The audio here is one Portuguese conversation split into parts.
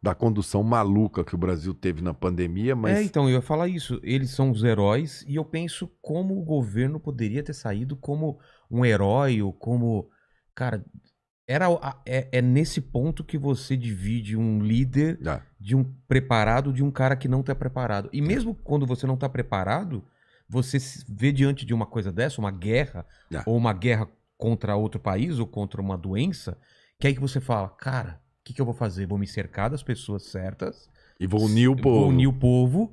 da condução maluca que o Brasil teve na pandemia, mas... Então, eu ia falar isso. Eles são os heróis e eu penso como o governo poderia ter saído como um herói ou como... Cara, é nesse ponto que você divide um líder de um preparado de um cara que não tá preparado. E mesmo quando você não tá preparado, você se vê diante de uma coisa dessa, uma guerra, ou uma guerra contra outro país ou contra uma doença, que aí que você fala, cara, o que eu vou fazer? Vou me cercar das pessoas certas. E vou unir o povo. Vou unir o povo.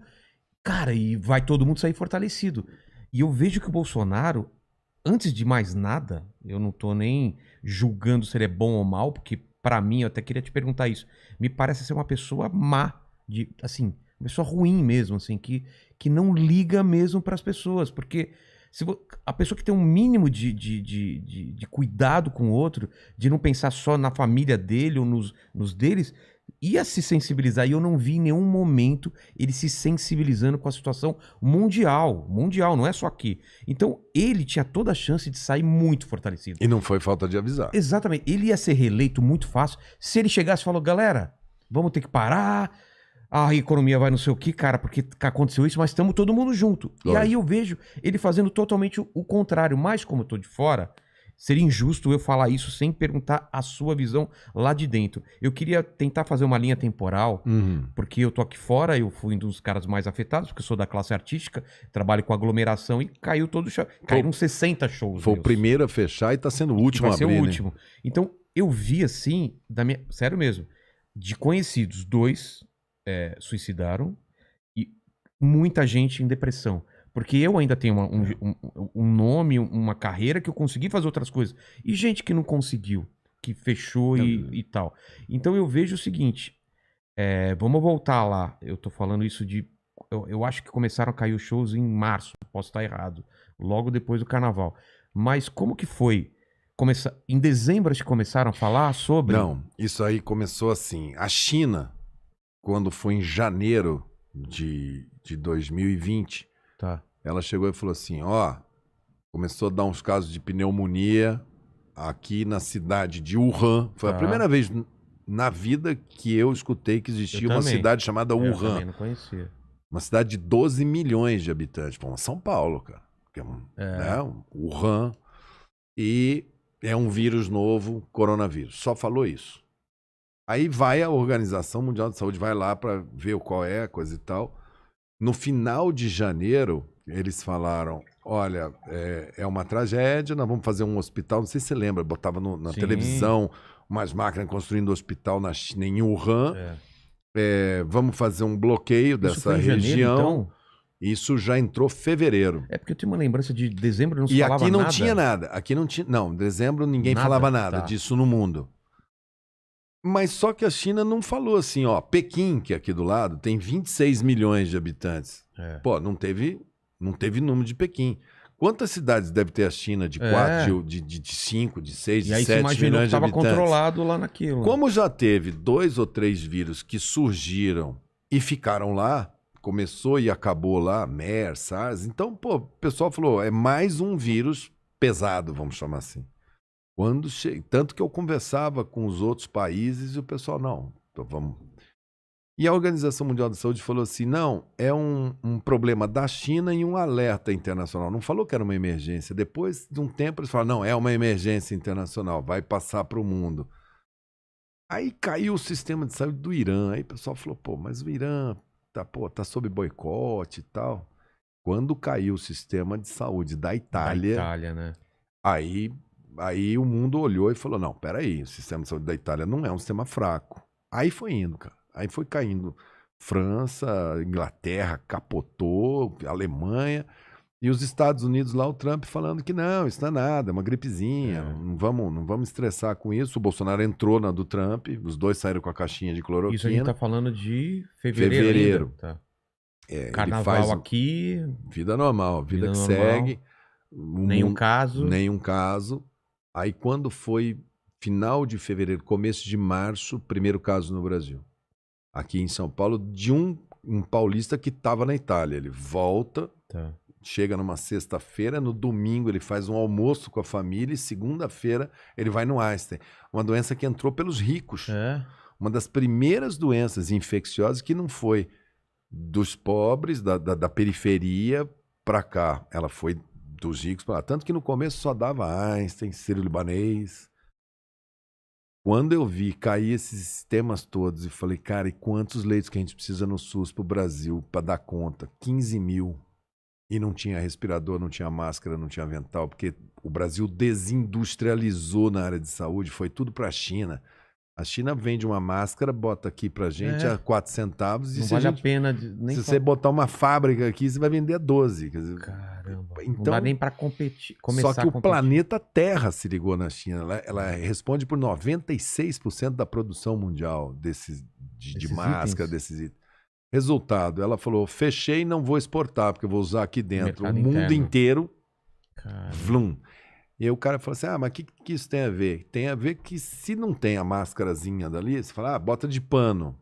Cara, e vai todo mundo sair fortalecido. E eu vejo que o Bolsonaro, antes de mais nada, eu não tô nem julgando se ele é bom ou mal, porque pra mim, eu até queria te perguntar isso, me parece ser uma pessoa má, assim, uma pessoa ruim mesmo, assim, que não liga mesmo pras pessoas, porque a pessoa que tem um mínimo de cuidado com o outro, de não pensar só na família dele ou nos deles, ia se sensibilizar. E eu não vi em nenhum momento ele se sensibilizando com a situação mundial, não é só aqui. Então ele tinha toda a chance de sair muito fortalecido. E não foi falta de avisar. Exatamente, ele ia ser reeleito muito fácil se ele chegasse e falou, galera, vamos ter que parar, a economia vai não sei o que, cara, porque aconteceu isso, mas estamos todo mundo junto. Lógico. E aí eu vejo ele fazendo totalmente o contrário, mas como eu tô de fora, seria injusto eu falar isso sem perguntar a sua visão lá de dentro. Eu queria tentar fazer uma linha temporal, porque eu tô aqui fora, eu fui um dos caras mais afetados, porque eu sou da classe artística, trabalho com aglomeração e caiu todo o show. Caíram 60 shows. Foi o primeiro a fechar e tá sendo o último a abrir, vai ser o último. Então, eu vi assim, sério mesmo, de conhecidos, 2 suicidaram e muita gente em depressão. Porque eu ainda tenho um nome, uma carreira que eu consegui fazer outras coisas. E gente que não conseguiu, que fechou e tal. Então eu vejo o seguinte, vamos voltar lá. Eu tô falando isso eu acho que começaram a cair os shows em março, posso estar errado, logo depois do carnaval. Mas como que foi? Em dezembro acho que começaram a falar sobre... Não, isso aí começou assim. A China, quando foi em janeiro de 2020, ela chegou e falou assim, começou a dar uns casos de pneumonia aqui na cidade de Wuhan. Foi a primeira vez na vida que eu escutei que existia uma cidade chamada Wuhan. Eu também não conhecia. Uma cidade de 12 milhões de habitantes. Pô, São Paulo, cara. Que Wuhan. E é um vírus novo, coronavírus. Só falou isso. Aí vai a Organização Mundial de Saúde, vai lá para ver qual é a coisa e tal. No final de janeiro, eles falaram, olha, é uma tragédia, nós vamos fazer um hospital, não sei se você lembra, botava na televisão umas máquinas construindo um hospital em Wuhan, vamos fazer um bloqueio dessa região. Janeiro, então? Isso já entrou fevereiro. É porque eu tenho uma lembrança de dezembro, não se falava nada. E aqui não tinha nada, em dezembro ninguém falava nada disso no mundo. Mas só que a China não falou assim, Pequim, que é aqui do lado, tem 26 milhões de habitantes. Pô, não teve número de Pequim. Quantas cidades deve ter a China de 4, de 5, de 6, de 7 milhões de habitantes? E aí você imaginou que estava controlado lá naquilo. Como já teve 2 ou 3 vírus que surgiram e ficaram lá, começou e acabou lá, MERS, SARS, então, o pessoal falou, é mais um vírus pesado, vamos chamar assim. Tanto que eu conversava com os outros países e o pessoal, não, então vamos... E a Organização Mundial da Saúde falou assim, não, é um problema da China e um alerta internacional. Não falou que era uma emergência. Depois de um tempo eles falaram, não, é uma emergência internacional, vai passar para o mundo. Aí caiu o sistema de saúde do Irã, aí o pessoal falou, mas o Irã tá sob boicote e tal. Quando caiu o sistema de saúde da Itália, né? Aí o mundo olhou e falou, não, peraí, o sistema de saúde da Itália não é um sistema fraco. Aí foi indo, cara. Aí foi caindo. França, Inglaterra, capotou, Alemanha. E os Estados Unidos lá, o Trump falando que não, isso não é nada, é uma gripezinha, não vamos estressar com isso. O Bolsonaro entrou na do Trump, os dois saíram com a caixinha de cloroquina. Isso a gente tá falando de fevereiro. Tá. Carnaval aqui... Vida normal, vida que segue. Nenhum caso. Aí quando foi final de fevereiro, começo de março, primeiro caso no Brasil. Aqui em São Paulo, de um paulista que estava na Itália. Ele volta, chega numa sexta-feira, no domingo ele faz um almoço com a família e segunda-feira ele vai no Einstein. Uma doença que entrou pelos ricos. uma das primeiras doenças infecciosas que não foi dos pobres, da periferia para cá. Ela foi dos ricos para lá. Tanto que no começo só dava Einstein, Sírio-Libanês. Quando eu vi cair esses sistemas todos e falei, cara, e quantos leitos que a gente precisa no SUS para o Brasil para dar conta? 15 mil. E não tinha respirador, não tinha máscara, não tinha avental, porque o Brasil desindustrializou na área de saúde, foi tudo para a China. A China vende uma máscara, bota aqui pra gente a 4 centavos. Não e vale a pena. Nem se você botar uma fábrica aqui, você vai vender a 12. Quer dizer, Caramba. então, não dá nem pra competir. Só que o planeta Terra se ligou na China. Ela responde por 96% da produção mundial de máscara, desses itens. Resultado, ela falou, fechei e não vou exportar, porque eu vou usar aqui dentro. Mercado o mundo interno. inteiro, Caramba. vlum. E aí o cara falou assim, mas o que isso tem a ver? Tem a ver que se não tem a máscarazinha dali, você fala, bota de pano.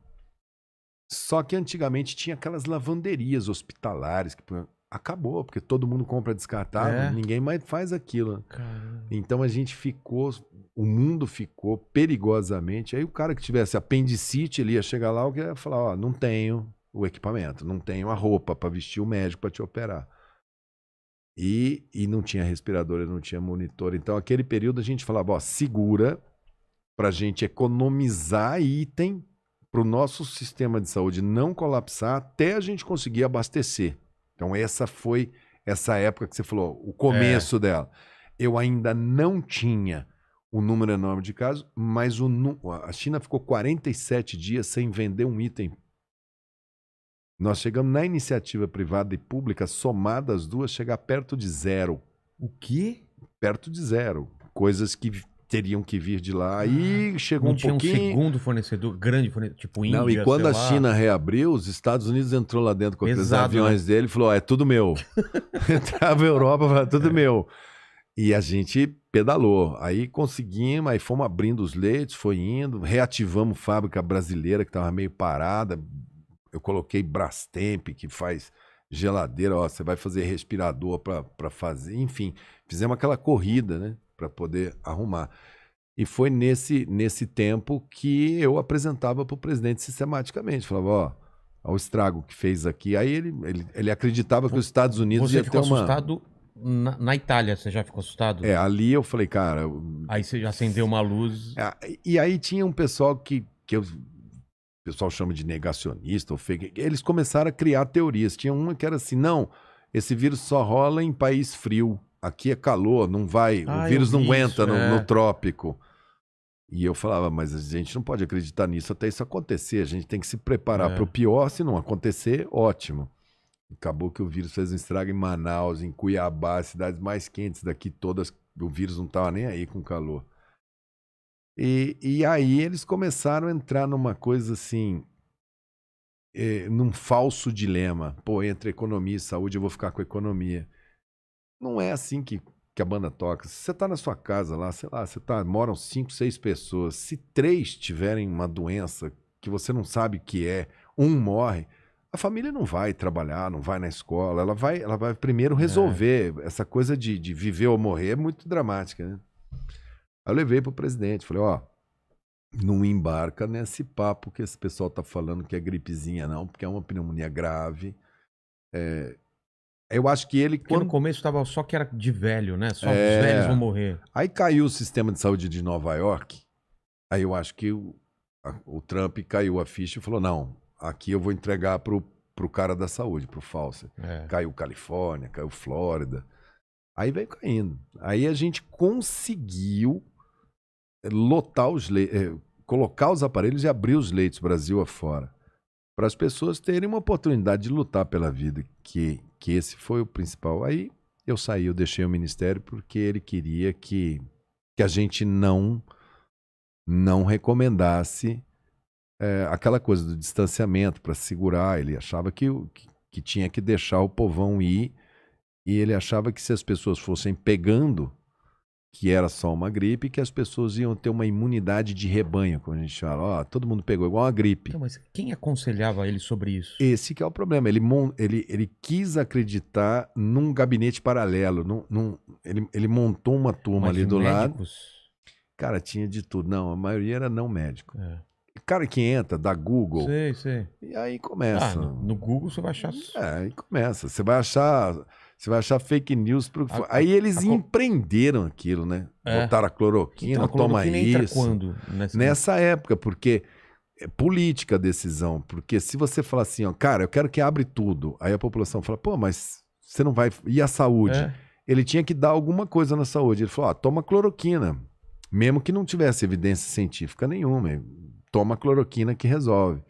Só que antigamente tinha aquelas lavanderias hospitalares que acabou, porque todo mundo compra descartável, ninguém mais faz aquilo. Caramba. Então a gente ficou, o mundo ficou perigosamente. Aí o cara que tivesse apendicite, ele ia chegar lá, ele ia falar, não tenho o equipamento, não tenho a roupa para vestir o médico para te operar. E não tinha respirador, não tinha monitor. Então, aquele período a gente falava, segura para a gente economizar item para o nosso sistema de saúde não colapsar até a gente conseguir abastecer. Então, essa foi essa época que você falou, o começo dela. Eu ainda não tinha o número enorme de casos, mas a China ficou 47 dias sem vender um item. Nós chegamos na iniciativa privada e pública, somadas as duas, chegar perto de zero. O quê? Perto de zero. Coisas que teriam que vir de lá. Aí chegou não tinha pouquinho... um segundo fornecedor, grande fornecedor, tipo Índia, Não, e quando a sei lá. China reabriu, os Estados Unidos entrou lá dentro com aqueles Pesado, aviões dele e falou, é tudo meu. Entrava a Europa, falava, tudo meu. E a gente pedalou. Aí conseguimos, aí fomos abrindo os leitos, foi indo, reativamos fábrica brasileira que estava meio parada. Eu coloquei Brastemp, que faz geladeira, você vai fazer respirador para fazer, enfim, fizemos aquela corrida, né, para poder arrumar. E foi nesse tempo que eu apresentava para o presidente sistematicamente, falava, ó o estrago que fez aqui. Aí ele acreditava que os Estados Unidos Você ia ficou ter uma... assustado na Itália, você já ficou assustado? Ali eu falei, cara... Aí você já acendeu uma luz... E aí tinha um pessoal que o pessoal chama de negacionista ou fake, eles começaram a criar teorias. Tinha uma que era assim, não, esse vírus só rola em país frio, aqui é calor, não vai, o vírus não aguenta no trópico. E eu falava, mas a gente não pode acreditar nisso até isso acontecer, a gente tem que se preparar para o pior, se não acontecer, ótimo. Acabou que o vírus fez um estrago em Manaus, em Cuiabá, as cidades mais quentes daqui todas, o vírus não estava nem aí com calor. E aí eles começaram a entrar numa coisa assim, num falso dilema. Pô, entre economia e saúde, eu vou ficar com a economia. Não é assim que a banda toca. Se você tá na sua casa lá, sei lá, moram 5, 6 pessoas. Se 3 tiverem uma doença que você não sabe o que é, um morre, a família não vai trabalhar, não vai na escola, ela vai primeiro resolver. Essa coisa de viver ou morrer é muito dramática, né? Aí eu levei pro presidente, falei, não embarca nesse papo que esse pessoal tá falando que é gripezinha, não, porque é uma pneumonia grave. Eu acho que ele... Porque no começo tava só que era de velho, né? Só os velhos vão morrer. Aí caiu o sistema de saúde de Nova York, aí eu acho que o Trump caiu a ficha e falou, não, aqui eu vou entregar pro cara da saúde, pro Fauci. Caiu Califórnia, caiu Flórida. Aí veio caindo. Aí a gente conseguiu lotar os leitos, colocar os aparelhos e abrir os leitos Brasil afora, para as pessoas terem uma oportunidade de lutar pela vida, que esse foi o principal. Aí eu saí, eu deixei o ministério porque ele queria que a gente não recomendasse aquela coisa do distanciamento para segurar. Ele achava que tinha que deixar o povão ir, e ele achava que se as pessoas fossem pegando, que era só uma gripe, que as pessoas iam ter uma imunidade de rebanho, como a gente fala. Todo mundo pegou igual uma gripe. Então, mas quem aconselhava ele sobre isso? Esse que é o problema. Ele quis acreditar num gabinete paralelo. Ele montou uma turma ali do lado. Cara, tinha de tudo. Não, a maioria era não médico. cara que entra, da Google, Sei. e aí começa. No Google você vai achar... Aí começa. Você vai achar fake news. Aí eles empreenderam aquilo, né? Botaram a cloroquina, Então, a toma cloroquina entra isso. quando? Nessa época, porque é política a decisão. Porque se você falar assim, ó, cara, eu quero que abre tudo. Aí a população fala, pô, mas você não vai... E a saúde? Ele tinha que dar alguma coisa na saúde. Ele falou, ó, toma cloroquina. Mesmo que não tivesse evidência científica nenhuma. Toma cloroquina que resolve.